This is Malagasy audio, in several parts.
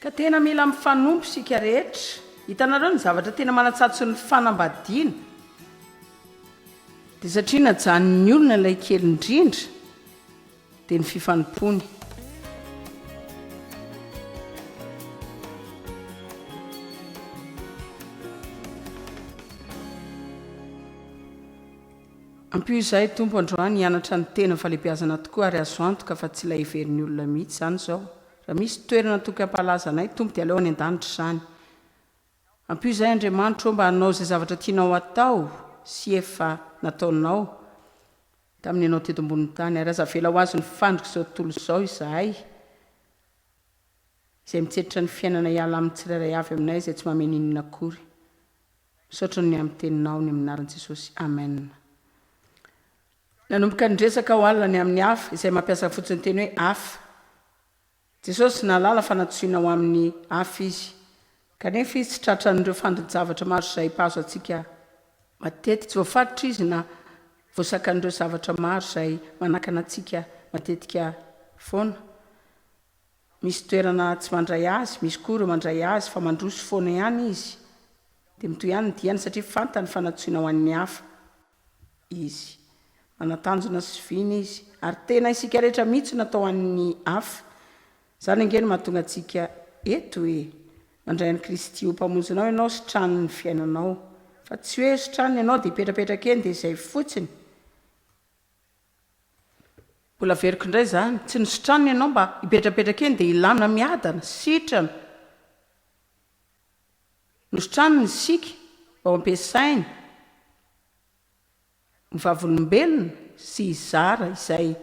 ka tena mila mifanompo sika rehetra. Hitanareo ny zavatra tena manatsatso ny fanambadiana dia satria najanony olona ilay kely indrindra dia ny fifanompony. ampio izahay tompo androany hianatra ny tena fahalebiazana tokoa ary azo antoka fa tsy ilay heverin'ny olona mihitsy izany izao. Raha misy toerana toka hampalazanay tompo dia aleo any an-danitra izany. Ampio izahay Andriamanitra mba hanao izay zavatra tianao atao sy efa nataonao tamin'ny ianao teto ambonin'ny tany, ary aza vela ho azo ny fandrika izao tontolo izao izahay izay mitseritra ny fiainana hiala amin'ny tsirairay avy aminay izay tsy mameninina akory. Misaotra ny amin'ny teninao ny amin'ny anaran'i Jesosy. Amen. Nanomboka nydresaka ho alina ny amin'ny hafa izay mampiasa fotsiny teny hoe hafa. Jesosy nalala fa natsoina ho amin'ny hafa izy, kanefa izy tsy tratran'ireo fandrin-javatra maro izay pahazo antsika matetika. Tsy voafaritra izy na voasakan'ireo zavatra maro izay manakana antsika matetika foana. Misy toerana tsy mandray azy, misy koa ireo mandray azy fa mandroso foana ihany izy, dia mitoy ihany ny diany satria fantany fa natsoina ho an'ny hafa izy. Manatanjona sy vina izy, ary tena isika rehetra mihitsy natao an'ny hafa. Izany angeny mahatonga antsika eto hoe mandray an'i Kristy ho mpamonjinao ianao sy tranony fiainanao, fa tsy hoe sy tranony ianao dia hipetrapetraka eny dia izay fotsiny. Mbola veriko indray izany, tsy ny sotranony ianao mba hipetrapetraka eny dia ilamina miadana, sitrana. Nosotranony isika mba ho ampiasainy ny vavolombelona sy izara izay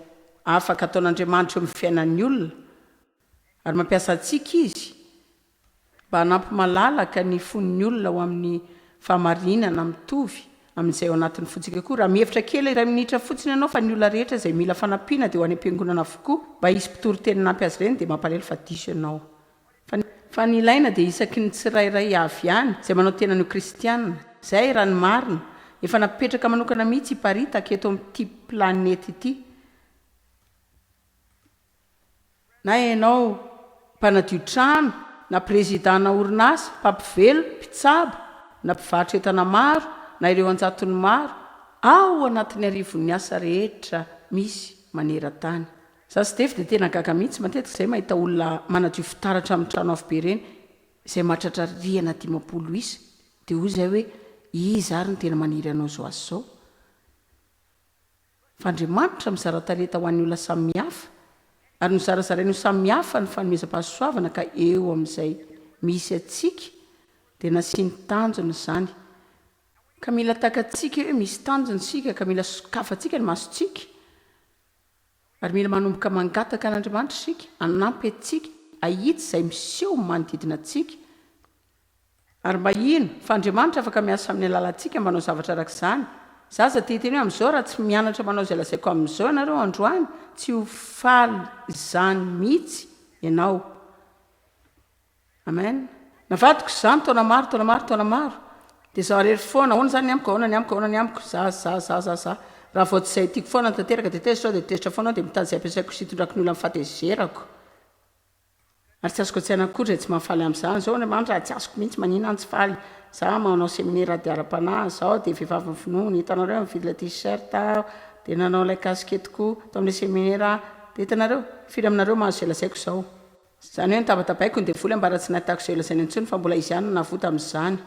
afaka ataon'Andriamanitra eo amin'ny fiainan'ny olona, ary mampiasa antsika izy mba hanampy malalaka ny fon'ny olona ho amin'ny fahamarinana mitovy amin'izay ao anatin'ny fontsika koa. Raha mihevitra kely iray minitra fotsiny ianao fa ny olona rehetra izay mila fanampiana dia ho any am-piangonana avokoa mba hisy mpitoro teny nampy azy ireny, dia mampalahelo fa diso ianao. Fa ny ilaina dia isaky ny tsirairay avy ihany izay manao tenan'io kristianina. Izay raha ny marina efa napetraka manokana mihitsy hiparitaka eto amin'ity planety ity. Na ianao mpanadio trano, na présidentna orinasa, mpampivelo, mpitsabo, na mpivarotra entana maro, na ireo anjatony maro, ao anatin'ny arivon'ny asa rehetra misy maneran-tany. Za sy Devy dia tena gaga mihitsy matetika izay mahita olona manadio fitaratra amin'ny trano avo be ireny izay mahatratra rihana 50 isa, dia hoy izay hoe iza ary ny tena maniry anao zao azy zao. Fa Andriamanitra mizara talenta ho an'ny olona samihafa, ary nozarazarainy ho samihafa ny fanomezam-pahasoavana ka eo amin'izay misy atsika dia nasiany tanjona izany. Ka mila takatsika hoe misy tanjona sika, ka mila sokafantsika ny masontsika, ary mila manomboka mangataka an'Andriamanitra sika, hanampy antsika ahitsy izay miseho manodidina antsika. Ary mba ino fa Andriamanitra afaka miasa amin'ny alalantsika manao zavatra arak'izany. Zaza teteny hoe amin'izao raha tsy mianatra manao izay lazaiko amin'izao ianareo androany, tsy ho faly izany mihitsy ianao. Amen. Navadiko izany taona maro, dia zaho rery foana, ahoana izany ny amiko, ahoana ny amiko, za. Raha vao tsy izay tiako foana tanteraka dia tezitra dia tezitra foana dia mitady izay ampiasaiko sy hitondrako ny olona amin'ny fahatezerako. Ary tsy azoko tsy anakory izay tsy mahafaly amin'izany. Zao Andriamanitra tsy azoko mihitsy manina any tsy faly. Za manao seminaire diara-panahy, zao dia vehivavy finoana, hitanareo mividy la t-shirt, dia nanao ilay casquette koa tao amin'ilay seminaire, dia hitanareo firy aminareo mahazo izay lazaiko izao. Izany hoe nitabatabaiko dia vola mba raha tsy nahitako izay lazainy intsony, fa mbola izy ihany navota amin'izany.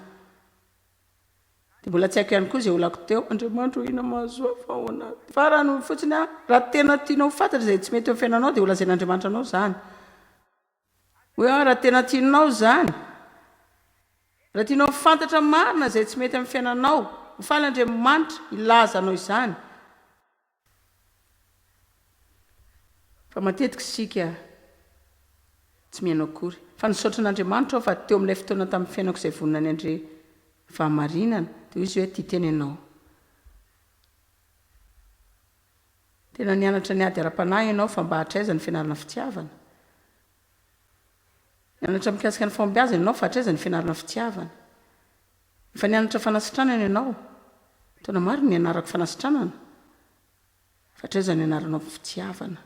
Dia mbola tsy haiko ihany koa izay olako teo, Andriamanitra ina mahazo fa ao anaty. Fa raha no fotsiny raha tena tianao fantatra izay tsy mety eo fiainanao dia olazain'Andriamanitra anao izany. Hoe raha tena tianao izany, raha tianao fantatra marina izay tsy mety amin'ny fiainanao, hofaly Andriamanitra ilaza anao izany. Fa matetika isika tsy mihaino akory. Fa nisaotra an'Andriamanitra aho fa teo amin'ilay fotoana tamin'ny fiainako izay vonona ny andre fahamarinana, dia izy hoe tia tena ianao. Tena nianatra ny ady ara-panahy ianao fa mba hatraiza ny fianarana fitiavana. Nianatra mikasika ny fahombiazana ianao fa hatraiza ny fianarana fitiavana. Efa nianatra fanasitranana ianao, taona maro ny anarako fanasitranana, fa hatraiza ny anaranao fitiavana.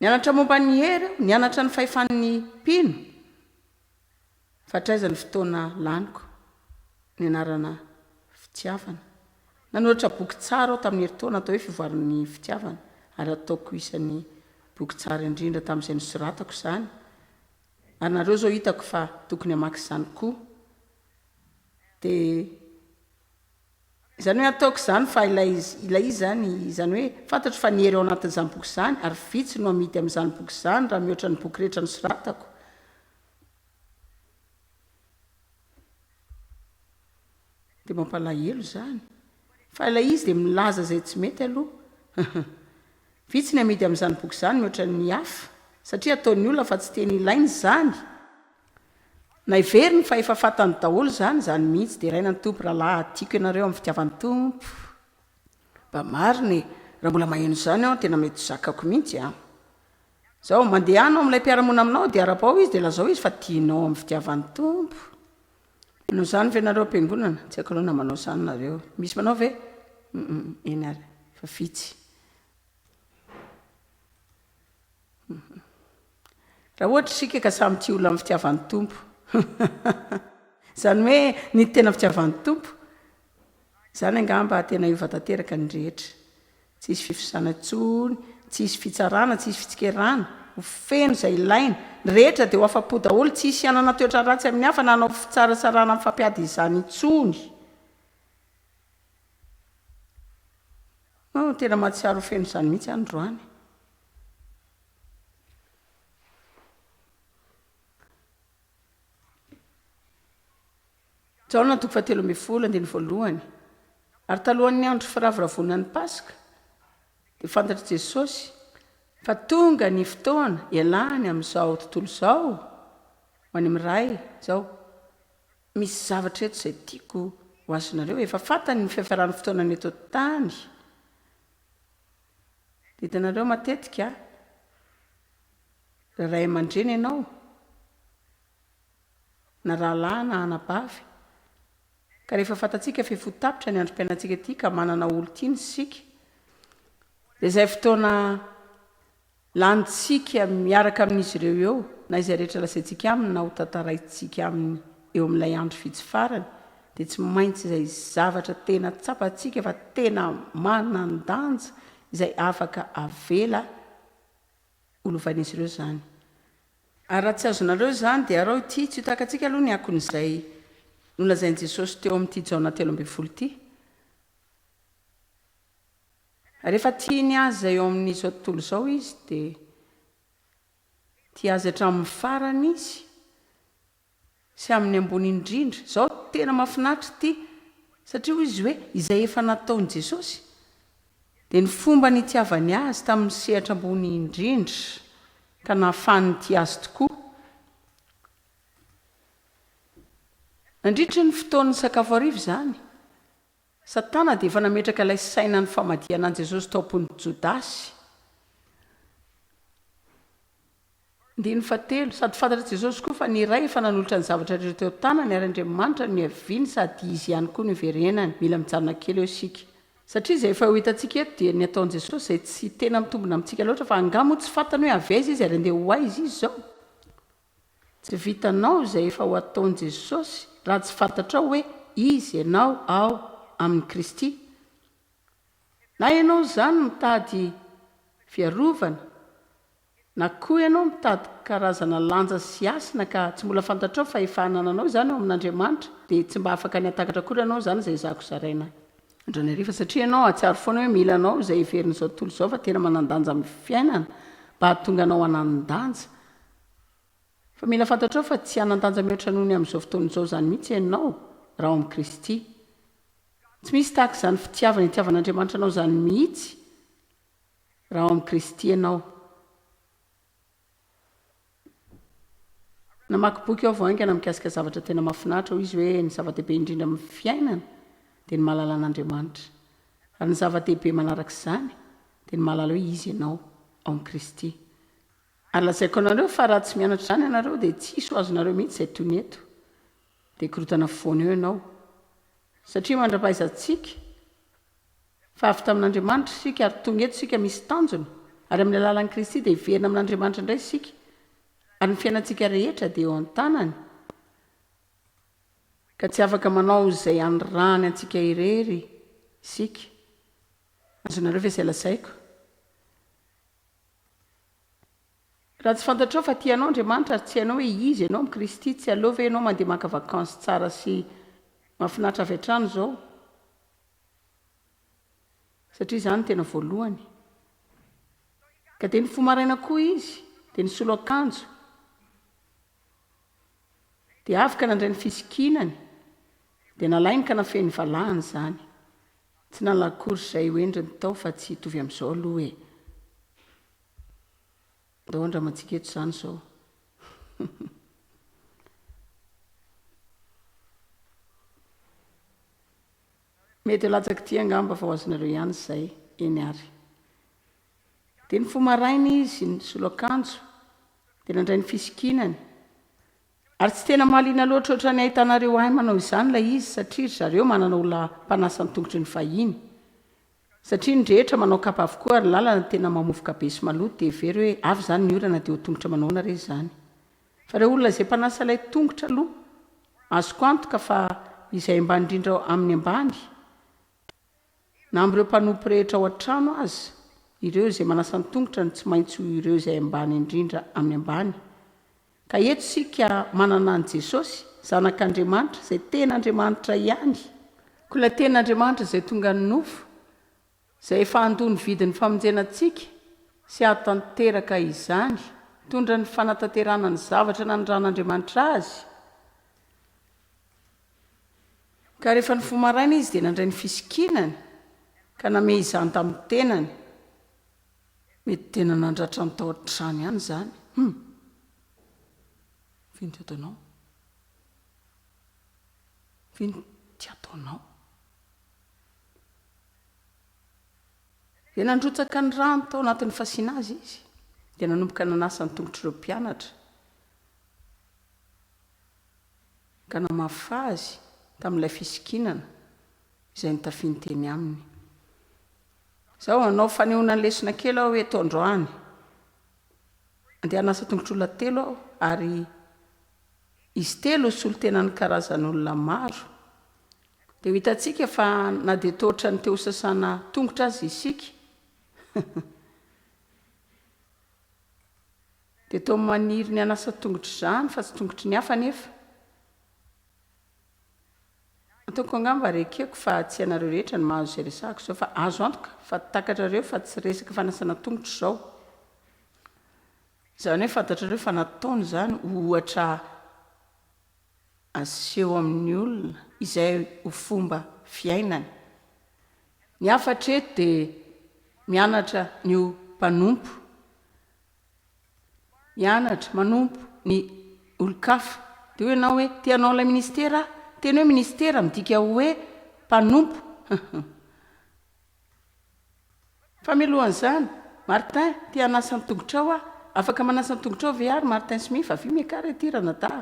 Nianatra momba ny hery, nianatra ny fahefan'ny mpino, fatraizany fotoana laniko ny anarana fitiavana nanoatra boky tsara aho tamin'ny heritaona atao hoe fivoaran'ny fitiavana ary ataoko isan'ny boky tsara indrindra tamin'izay nosoratako izany ary nareo zao hitako fa tokony hamaky izany koa dia izany hoe ataoko izany fa ilay izy zany izany hoe fantatro fa nihery ao anatin'izany boky izany ary vitsy no amidy amin'izany boky izany raha mihoatra ny boky rehetra nosoratako dia mampalahelo zany fa ilay izy dia milaza zay tsy mety aloha vitsy ny amidy amin'izany boky izany mihoatra ny hafa satria ataon'ny olona fa tsy teny ilainy zany na iveriny fa efa fatany daholo zany mihitsy dia raina ny tompo rahalahy tiako ianareo amin'ny fitiavan'ny tompo mba mariny raha mbola maheno izany aho tena mety zakako mihitsy zao mandeha anao amin'ilay mpiaramona aminao dia arapao izy dia lazao izy fa tianao amin'ny fitiavan'ny tompo manao zany ve nareo ampiangonana tsy haiko aloha na manao zany nareo misy manao ve eny ary fa vitsy raha ohatra sika ka samy tia olona amin'ny fitiavan'ny tompo izany hoe ny tena fitiavan'ny tompo izany angamba tena iova tanteraka ny rehetra tsisy fifisana tsony tsisy fitsarana tsisy fitsikerana ho feno izay ilaina ny rehetra dia ho afa-po daholo tsisy anana toetra ratsy amin'ny hafa nanao fitsaratsarana amin'ny fampiady izany itsony tena mahatsiaro ho feno izany mihitsy androany zao natoko fa 13 dia ny voalohany ary talohan'ny andro firavoravonan'ny paska dia fantatr' Jesosy fa tonga ny fotoana ialany amin'izao tontolo izao ho any amiray zao misy zavatra eto izay tiako ho azonareo efa fantany ny fiafarany fotoana ny eto tany dia hitanareo matetika raha ray aman-dreny ianao na rahalahy na anabavy ka rehefa fantatsika fa fotapitra ny androm-piainantsika ity ka manana olo tiany sika dia izay fotoana lanitsika miaraka amin'izy ireo eo na izay rehetra lasaintsika aminy na ho tantaraintsika aminy eo amin'ilay andro vitsy farany dia tsy maintsy izay zavatra tena tsapatsika fa tena manandanja izay afaka avela olovan'izy ireo zany ary raha tsy azonareo zany dia arao ity tsy hotakatsika aloha ny akon'izay nolazain'i Jesosy teo amin'ity jaona 13 ity rehefa tiany azy eo amin'izao tontolo izao izy dia tia azy hatramin'ny farany izy sy amin'ny ambony indrindra zao tena mahafinaritra ity satria hoy izy hoe izay efa nataon'i Jesosy dia ny fomba nitiavany azy tamin'ny sehatra ambony indrindra ka nahafahany tia azy tokoa nandritra ny fotoan'ny sakafo arivo izany satana dia efa nametraka ilay saina ny famadiana an'i Jesosy tao ampon'ny Jodasy ndiny fatelo sady fantatra Jesosy koa fa ny iray efa nanolotra ny zavatra rehetra teo tanany ary Andriamanitra ny haviany sady izy ihany koa ny verenany mila mijanona kely eo isika satria izay efa ho hitantsika eto dia ny ataon'i Jesosy izay tsy tena mitombona amintsika loatra fa angamo tsy fantany hoe aveza izy ary andeha ho aiza izy zao tsy vitanao izay efa ho ataon'i Jesosy raha tsy fantatrao hoe izy ianao ao amin'ny Kristy na ianao zany mitady fiarovana na koa ianao mitady karazana lanja sy asina ka tsy mbola fantatrao fa efa nananao zany ao amin'Andriamanitra dia tsy mba afaka ny atakatra kory ianao zany izay zako zaraina andrany ariva satria ianao atsiaro foana hoe mila anao izay iverin'izao tontolo izao fa tena manandanja amin'ny fiainana mba hahatonga anao hanandanja fa mila fantatrao fa tsy hanandanja mihoatra noho ny amin'izao fotoana izao zany mihitsy ianao raha ao amin'ny Kristy tsy misy tahaka izany fitiavana itiavan'Andriamanitra anao zany mihitsy raha ao amin'ny Kristy ianao namaky boky ao voaingana mikasika zavatra tena mahafinaritra hoy izy hoe ny zava-dehibe indrindra amin'ny fiainana dia ny mahalala an'Andriamanitra ary ny zava-dehibe manaraka izany dia ny mahalala hoe izy ianao ao amin'ny Kristy ary lazaiko anareo fa raha tsy mianatra izany ianareo dia tsisy ho azonareo mihitsy izay toy ny eto dia korotana foana eo ianao satria mandra-pahaizantsika fa avy tamin'Andriamanitra isika ary tonga eto isika misy tanjona ary amin'ny alalan'i Kristy dia hiverina amin'Andriamanitra indray isika ary ny fiainantsika rehetra dia eo an-tanany ka tsy afaka manao izay anyrany antsika irery isika azonareo fa izay lazaiko raha tsy fantatrao fa tianao andriamanitra ary tsy hainao hoe izy ianao amin'ny Kristy tsy aleo ve ianao mandeha maka vakansy tsara sy mahafinaritra avy hatrany izao satria izany no tena voalohany ka dia ny fomaraina koa izy dia ny solo akanjo dia afaka nandray ny fisikinany dia nalainy ka nafeny valahany izany tsy nalakory izay hoendriny tao fa tsy hitovy amin'izao aloha e daondra mantsika eto izany izao mety latsaky ty angamba fa ho azonareo ihany izay eny ary dia ny fomaraina izy ny solo akanjo dia nandray ny fisikinany ary tsy tena mahaliana loatra ohatrany ahitanareo ahy manao izany ilay izy satria zareo manana olona mpanasa ny tongotry ny vahiny satria ny rehetra manao kapa avokoa ary lalana tena mamovoka be sy maloto dia very hoe avy izany ny orana dia ho tongotra manaona re izany fa reo olona izay mpanasa ilay tongotra aloha azoko antoka fa izay ambany indrindra amin'ny ambany na amin'ireo mpanompo rehetra ao an-trano azy ireo izay manasa ny tongotra ny tsy maintsy ireo izay ambany indrindra amin'ny ambany ka eto sika manana an' Jesosy zanak'Andriamanitra izay tena Andriamanitra ihany koa ilay tena Andriamanitra izay tonga ny nofo izay efa handony vidin'ny famonjenantsika sy hatanteraka izany tondra ny fanatanterana ny zavatra nanondran'Andriamanitra azy ka rehefa ny fomaraina izy dia nandray ny fisikinany ka name izany tamin'ny tenany mety tena nandratra ny tao an-trano ihany izany vino ty ataonao vino ty ataonao dia nandrotsaka ny rano tao anatin'ny fasiana azy izy dia nanomboka nanasa ny tongotr'ireo mpianatra ka namafa azy tamin'ilay fisikinana izay nitafiny teny aminy izao anao fanehoana ny lesona kely aho hoe tao androany andeha hanasa tongotr'olona telo aho ary izy telo solo tena ny karazan'olona maro dia ho hitantsika fa na dia tohatra ny teo sasana tongotra azy isika dia tao maniry ny hanasa tongotry izany fa tsy tongotry ny hafa nefa ataoko angamba rekeko fa tsy ianareo rehetra ny mahazo izay resahako izao fa azo antoka fa takatrareo fa tsy resaka fanasana tongotry izao izany hoe fantatrareo fa nataony izany ohatra aseho amin'ny olona izay ho fomba fiainany ny hafatra eto dia mianatra ny mpanompo mianatra manompo ny olon-kafa dia hoe ianao hoe tianao ilay ministera tena hoe ministera midika hoe mpanompo fa milohan'izany Martin tia hanasa ny tongotra ao afaka manasa ny tongotra ao ve ary Martin Smith avy miakary atirana da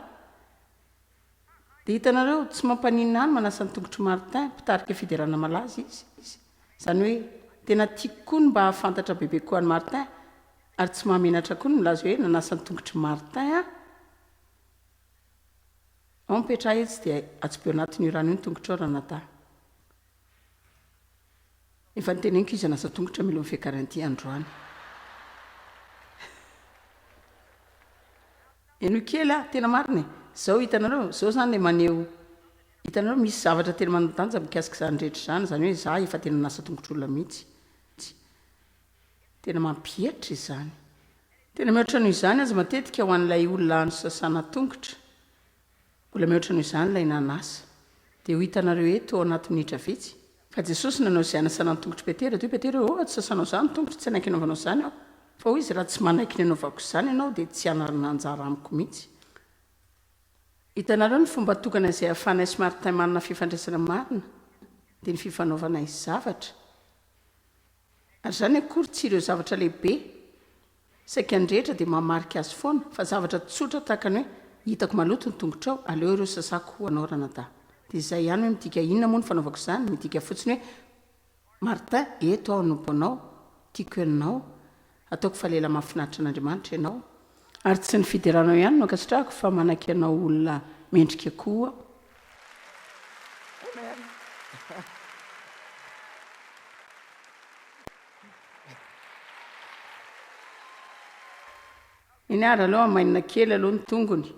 dia hitanareo tsy mampaninina any manasa ny tongotry Martin mpitarika fiderana malaza izy izany hoe tena tiako koa ny mba hafantatra bebe koa ny Martin ary tsy mahamenatra koa ny milaza hoe nanasa ny tongotry Martin ao mipetra etsy dia atsybeo anatin'ny rano io ny tongotra ao ranata efa nyteneniko izy anasa tongotra milo fiakaran'ity androany eno kely tena marina zao hitanareo zao zany le maneho hitanareo misy zavatra tena manodanja mikasika izany rehetra izany izany hoe za efa tena nasa tongotr'olona mihitsy tena mampihatra izany tena mihoatra noho izany azy matetika ho an'ilay olona ny sasana tongotra mbola mihoatra noho izany ilay nanasa dia ho hitanareo eto ao anaty minitra vitsy fa Jesosy nanao izay hanasana ny tongotry Petera dia Petera tsy sasanao izany tongotry tsy anaiky anaovanao izany aho fa hoy izy raha tsy manaiky ny anaovako izany ianao dia tsy hanarina anjara amiko mihitsy hitanareo ny fomba tokana izay hahafahanay sy Martin manana fifandraisana marina dia ny fifanaovana izy zavatra ary izany akory tsy ireo zavatra lehibe saika ny rehetra dia mamarika azy foana fa zavatra tsotra tahaka ny hoe hitako maloto ny tongotra ao aleo ireo sasako ho anao ranata dia izay ihany hoe midika inona moa ny fanaovako izany midika fotsiny hoe Martin eto ao nompo anao tiako ianao ataoko fa lela mahafinaritra an'Andriamanitra ianao ary tsy ny fideranao ihany no ankasitrahako fa manaiky ianao olona mendrika koa iny ary aloha mainina kely aloha ny tongony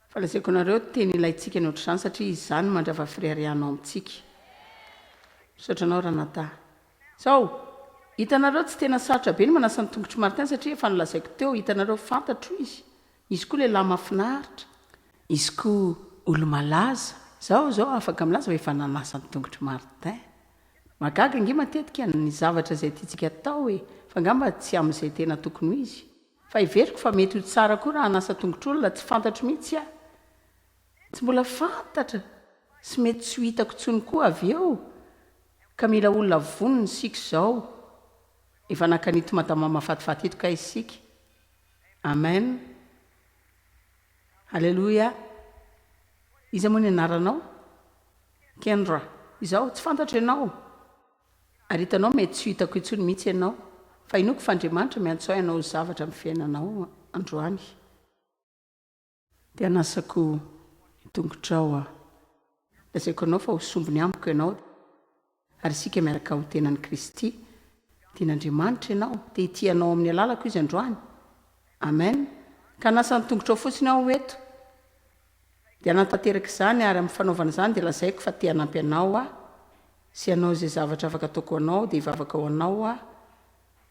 fa lazaiko nareo teny ilayntsika ny ohatr'izany satria izy zany mandrava firarianao amintsika misotranao ranata zao hitanareo tsy tena sarotra be ny manasa ny tongotry martin satria efa nolazaiko teo hitanareo fantatro izy koa le lahy mafinaritra izy koa olo malaza zao afaka milaza efa nanasa ny tongotry martin magaga nge matetika ny zavatra zay tiatsika atao fa ngamba tsy am'izay tena tokony ho izy fa iveriko fa mety ho tsara koa raha nasa tongotr'olona tsy fantatro mihitsy tsy mbola fantatra sy mety tsy ho hitako tsony koa avy eo ka mila olona vonony sika zao efa nakanito madama mafatifaty eto ka isika amen halleloia iza moa ny anaranao kendra izao tsy fantatra ianao ary hitanao mety tsy hitako itsony mihitsy ianao fa inoko fa andriamanitra miantsao ianao zavatra amin'ny fiainanao androany dia anasako tongotrao lazaiko anao fa ho sombony amiko ianao ary sika miaraka ho tenan'i Kristy tian'andriamanitra ianao dia itianao amin'ny alalako izy androany amen ka nasa ny tongotrao fotsiny aho eto dia natateraka izany ary amin'ny fanaovana izany dia lazaiko fa te hanampy anao sy anao zay zavatra afaka ataoko anao dia hivavaka ao anao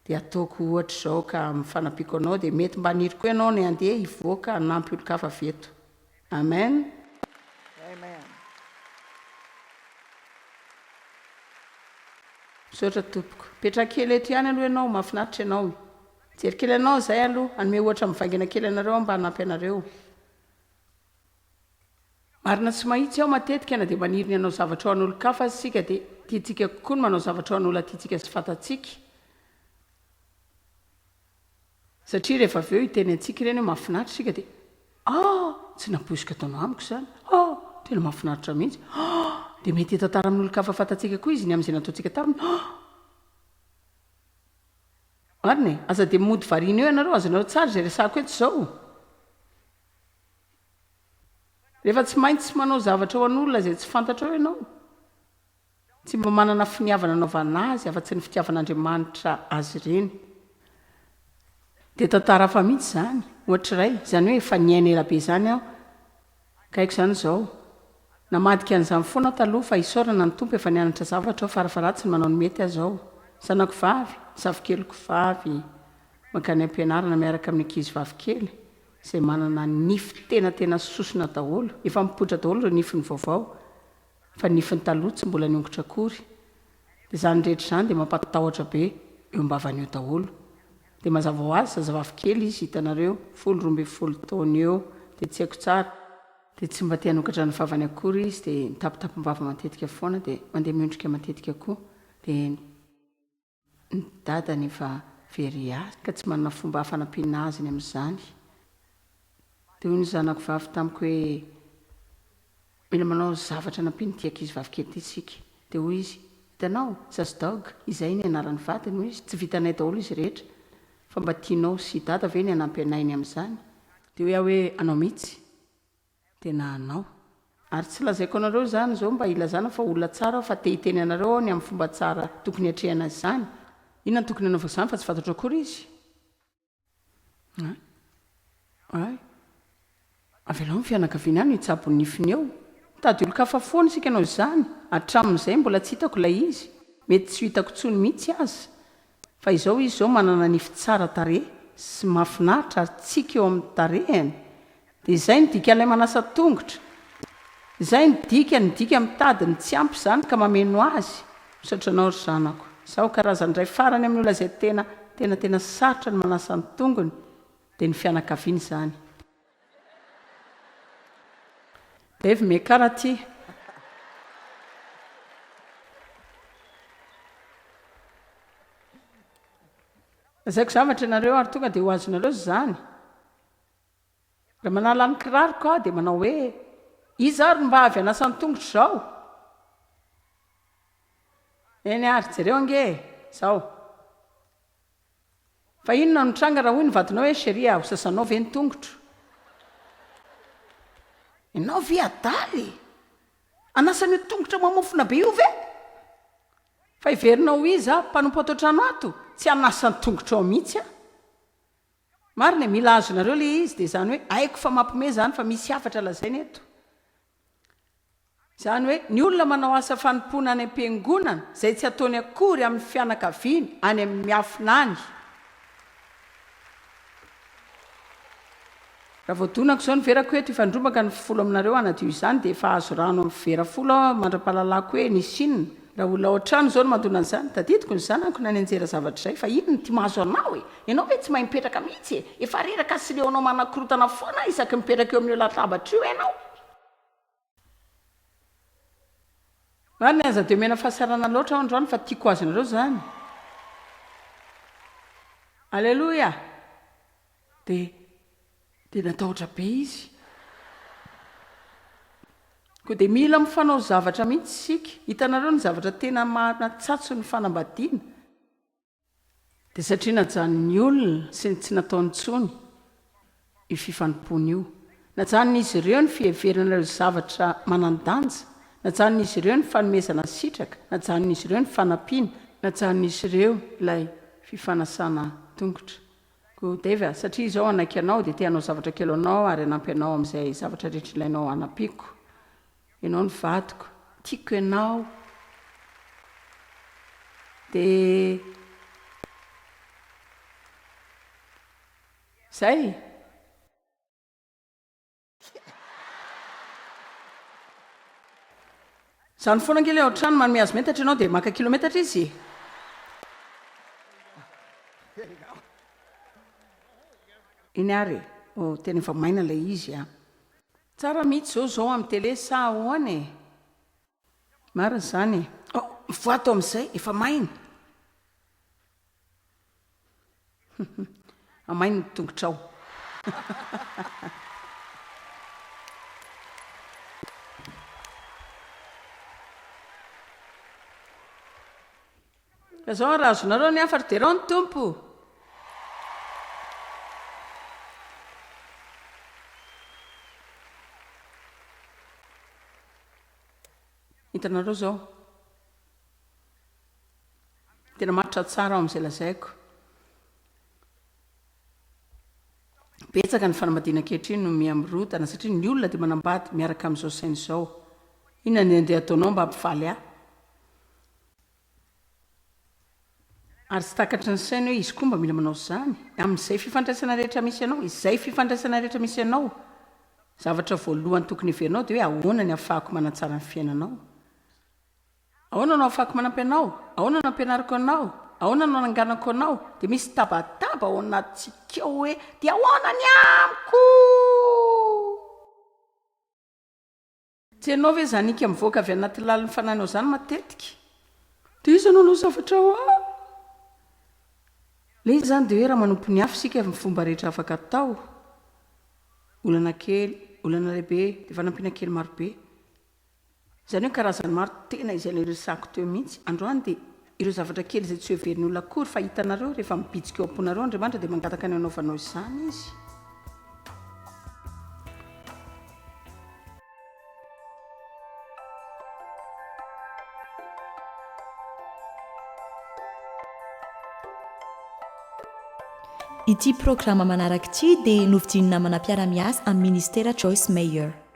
dia ataoko ohatra izao ka mifanampiko anao dia mety mba niriko ianao ny andeha hivoaka hanampy olo-kafa veto amen misaotra tompoko petra kely eto ihany aloha ianao mahafinaritra ianao jerikely anao zay aloha anome ohatra mivangina kely anareo mba hanampy anareo marina tsy mahitsy ao matetika na dia maniriny anao zavatra ao an'olo-kafa sika dia tiatsika kokoa ny manao zavatra ao an'olo tiatsika sy fantatsika satria rehefa avy eo hiteny antsika ireny hoe mahafinaritra sika dia tsy naposika taonao amiko zany tena mahafinaritra mihitsy dia mety hitantara amin'olo-kafa fantatsika koa izy ny amin'izay nataontsika taminy marina aza dia mody variana eo ianareo azanareo tsara zay resako eto zao rehefa tsy maintsy manao zavatra ho an'olona zay tsy fantatra eo ianao tsy mba manana finiavana anaovana azy afa-tsy ny fitiavan'andriamanitra azy ireny dia tantara fa mihitsy zany ohatr'iray zany hoe efa niaina elabe zany aho ka haiko zany zao namadika an'izany foana taloha fa isaorana ny tompo efa nianatra zavatra ao farafaratsy ny manao ny mety azao zanako vavy zavikeloko vavy mankany am-pianarana miaraka amin'ny ankizy vavikely izay manana nify tena sosona daholo efa mipoitra daholo ireo nifiny vaovao fa nifiny taloha tsy mbola niongotra akory dia zany rehetra zany dia mampatahotra be eo mbavan'eo daholo dia mazava ho azy zazavavikely izy hitanareo 12 taona eo dia tsy haiko tsara dia tsy mba tianokatra ny vavany akory izy dia nitapitapimbava matetika foana dia mandeha miondrika matetika koa dia ny dadany efa very azy ka tsy manana fomba fanampiana azy ny amin'izany dia hoy ny zanako vavy tamiko hoe mila manao zavatra nampiany tiaka izy vavikely ty sika dia hoy izy hitanao zazdog izay ny anaran'ny vadiny hoy izy tsy vitanay daholo izy rehetra fa mba tianao sy dada ve ny hanampy anay ny amin'izany dia hoe aho hoe anao mihitsy tena anao ary tsy lazaiko anareo zany zao mba ilazana fa olona tsara fa te hiteny anareo ao ny amin'ny fomba tsara tokony hatrehana azy zany inona ny tokony anaovako izany fa tsy fantatra akory izy avy alao ny fianakaviana any hitsabony nifiny eo tady olo-kafa foana sika anao izany hatramin'izay mbola tsy hitako ilay izy mety tsy ho hitako tsony mihitsy azy fa izao izy zao manana nify tsara tare sy mahafinaritra ary tsika eo amin'ny tarehany dia izay ny dika ilay manasa tongotra izay ny dika mitadiny tsy ampy zany ka mameno azy misaotranao ry zanako zaho karazany ray farany amin'ny olona zay tena sarotra ny manasa ny tongony dia ny fianakaviany zany Dave mekarati zaiko zavatra ianareo ary tonga dia ho azonareo zany raha manala ny kirariko aho dia manao hoe iza ary mba avy anasa ny tongotra zao eny ary jereo ange zao fa inona no tranga raha hoy ny vadinao hoe sheria ho sasanao ve ny tongotro ianao ve adaly anasany tongotra mamofona be io ve fa iverinao izy mpanompo ato trano ato tsy anasa ny tongotra ao mihitsy marina mila azonareo le izy dia zany hoe aiko fa mampime zany fa misy afatra lazaina eto zany hoe ny olona manao asa fanompona any am-piangonana izay tsy ataony akory amin'ny fianakaviany any amin'ny miafinany raha voadonako izao ny verako hoe toifandrombaka ny folo aminareo anadio izany dia efa azo rano amin'ny vera folo mandra-pahalalako hoe nisy inona raha olona ao an-trano izao no mandona an'izany tadidiko ny zanako na ny anjera zavatra izay fa inona ty mahazo anao e ianao hoe tsy mahay mipetraka mihitsy e efa reraka sy leonao manakorotana foana isaky mipetraka eo amin'io latabatra io ianao mariny aza dia omena fahasarana loatra ao androany fa tiako azonareo zany alleloia dia natahotra be izy koa dia mila mifanao zavatra mihitsy sika hitanareo ny zavatra tena manatsatso ny fanambadiana dia satria najanony olona sy tsy nataontsony io fifanompony io najanon'izy ireo ny fiheverana ireo zavatra manandanja najanon'izy ireo ny fanomezana sitraka najanon'izy ireo ny fanampiana najanon'izy ireo ilay fifanasana tongotra ko deva satria izao anaiky anao dia te anao zavatra kelo anao ary anampy anao amin'izay zavatra rehetra ilainao anampiako ianao ny vadiko tiako ianao dia zay zany foana angely ao an-trano manome azy metatra ianao dia maka kilometatra izy iny ary tena efa maina ilay izy tsara mihitsy zao amin'ny tele sa ahoana e marina zany mivoato amin'izay efa maina amainy ny tongotra ao fa zao raha azonareo ny afatra dia rao ny tompo hitanareo zao tena maritra tsara ao amin'izay lazaiko betsaka ny fanambadiana ankehitriny no miamrotana satria ny olona dia manambady miaraka amin'izao sainy izao inona ny andeha ataonao mba hampifaly ary tsy takatra ny sainy hoe izy koa mba mila manao zany amin'izay fifandraisana rehetra misy ianao izay fifandraisana rehetra misy ianao zavatra voalohany tokony heverinao dia hoe ahoana ny ahafahako manatsara ny fiainanao ahoana no ahafahako manampy anao ahoana no ampianariko anao ahoana no ananganako anao dia misy tabataba ao anatsika ao hoe dia ahoana ny amiko tsy ianao ve zanika mivoaka avy anaty lalin'ny fananao zany matetika dia izy anao no zavatra ao le izy zany dia hoe raha manompo ny afo sika ny fomba rehetra afaka atao olana kely olana lehibe dia fanampiana kely marobe zany hoe karazany maro tena izay leresako teo mihitsy androany dia ireo zavatra kely izay tsy hoeverin'ny olona akory fa hitanareo rehefa mibitsika eo amponareo andriamanitra dia mangataka ny anaovanao izany izy ity programa manaraka ity dia novidinina manam-piara-miasa amin'ny ministera Joyce Meyer